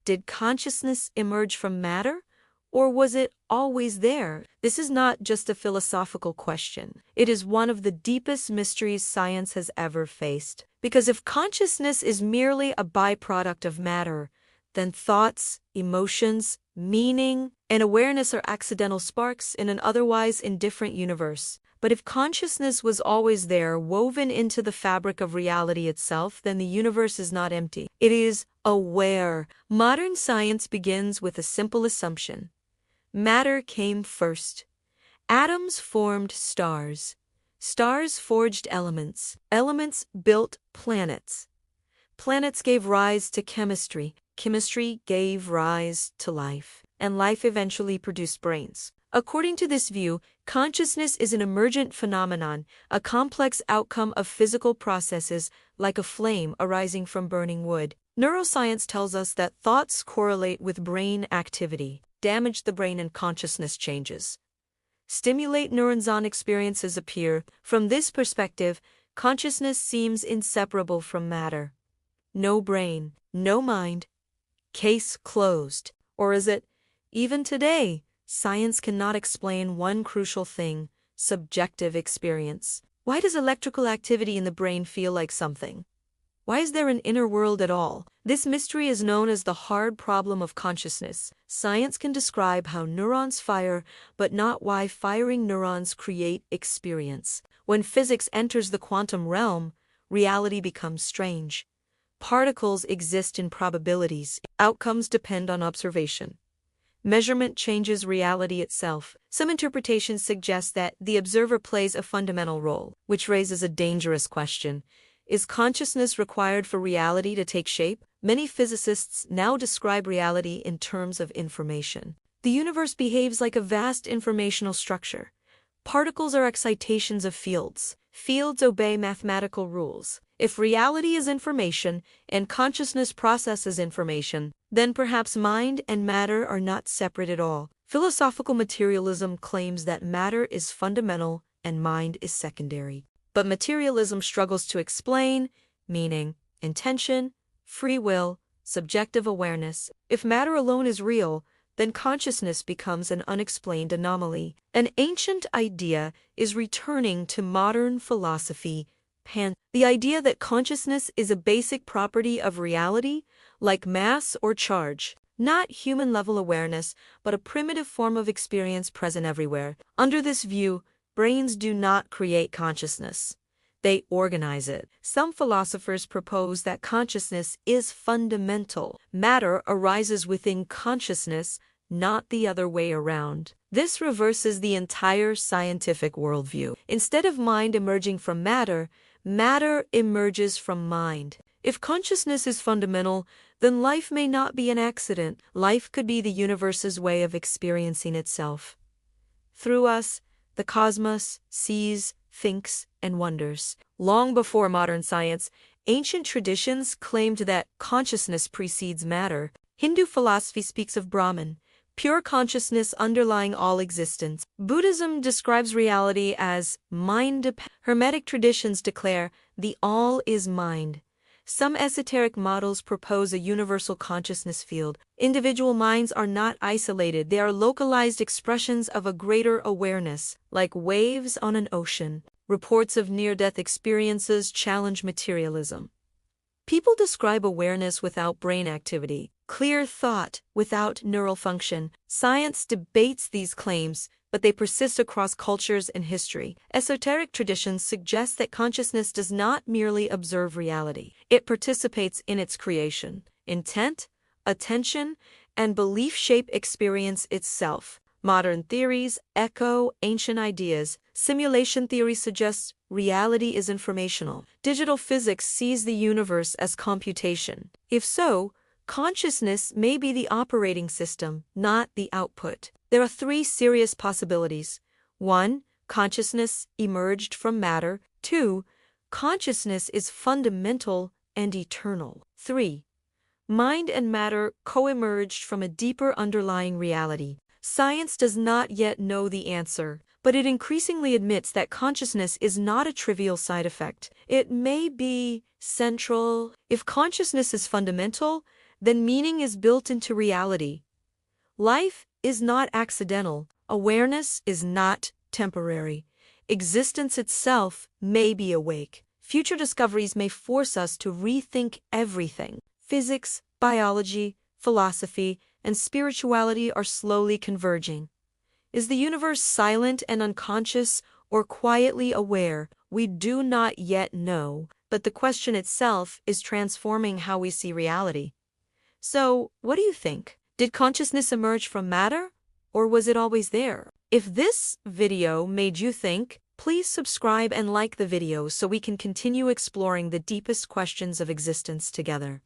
Did consciousness emerge from matter, or was it always there? This is not just a philosophical question. It is one of the deepest mysteries science has ever faced. Because if consciousness is merely a byproduct of matter, then thoughts, emotions, meaning, and awareness are accidental sparks in an otherwise indifferent universe. But if consciousness was always there, woven into the fabric of reality itself, then the universe is not empty. It is aware. Modern science begins with a simple assumption. Matter came first. Atoms formed stars. Stars forged elements. Elements built planets. Planets gave rise to chemistry. Chemistry gave rise to life. And life eventually produced brains. According to this view, consciousness is an emergent phenomenon, a complex outcome of physical processes like a flame arising from burning wood. Neuroscience tells us that thoughts correlate with brain activity, damage the brain and consciousness changes. Stimulate neurons on experiences appear. From this perspective, consciousness seems inseparable from matter. No brain, no mind. Case closed. Or is it? Even today, science cannot explain one crucial thing: subjective experience. Why does electrical activity in the brain feel like something? Why is there an inner world at all? This mystery is known as the hard problem of consciousness. Science can describe how neurons fire, but not why firing neurons create experience. When physics enters the quantum realm, reality becomes strange. Particles exist in probabilities. Outcomes depend on observation. Measurement changes reality itself. Some interpretations suggest that the observer plays a fundamental role, which raises a dangerous question. Is consciousness required for reality to take shape? Many physicists now describe reality in terms of information. The universe behaves like a vast informational structure. Particles are excitations of fields. Fields obey mathematical rules. If reality is information and consciousness processes information, then perhaps mind and matter are not separate at all. Philosophical materialism claims that matter is fundamental and mind is secondary. But materialism struggles to explain meaning, intention, free will, subjective awareness. If matter alone is real, then consciousness becomes an unexplained anomaly. An ancient idea is returning to modern philosophy. The idea that consciousness is a basic property of reality, like mass or charge, not human-level awareness, but a primitive form of experience present everywhere. Under this view, brains do not create consciousness. They organize it. Some philosophers propose that consciousness is fundamental. Matter arises within consciousness, not the other way around. This reverses the entire scientific worldview. Instead of mind emerging from matter, matter emerges from mind. If consciousness is fundamental, then life may not be an accident. Life could be the universe's way of experiencing itself. Through us, the cosmos sees, thinks, and wonders. Long before modern science, ancient traditions claimed that consciousness precedes matter. Hindu philosophy speaks of Brahman, pure consciousness underlying all existence. Buddhism describes reality as mind-dependent. Hermetic traditions declare the all is mind. Some esoteric models propose a universal consciousness field. Individual minds are not isolated, they are localized expressions of a greater awareness, like waves on an ocean. Reports of near-death experiences challenge materialism. People describe awareness without brain activity, clear thought without neural function. Science debates these claims, but they persist across cultures and history. Esoteric traditions suggest that consciousness does not merely observe reality. It participates in its creation. Intent, attention, and belief shape experience itself. Modern theories echo ancient ideas. Simulation theory suggests reality is informational. Digital physics sees the universe as computation. If so, consciousness may be the operating system, not the output. There are three serious possibilities. 1. Consciousness emerged from matter. 2. Consciousness is fundamental and eternal. 3. Mind and matter co-emerged from a deeper underlying reality. Science does not yet know the answer, but it increasingly admits that consciousness is not a trivial side effect. It may be central. If consciousness is fundamental, then meaning is built into reality. Life is not accidental. Awareness is not temporary. Existence itself may be awake. Future discoveries may force us to rethink everything. Physics, biology, philosophy, and spirituality are slowly converging. Is the universe silent and unconscious, or quietly aware? We do not yet know, but the question itself is transforming how we see reality. So, what do you think? Did consciousness emerge from matter, or was it always there? If this video made you think, please subscribe and like the video so we can continue exploring the deepest questions of existence together.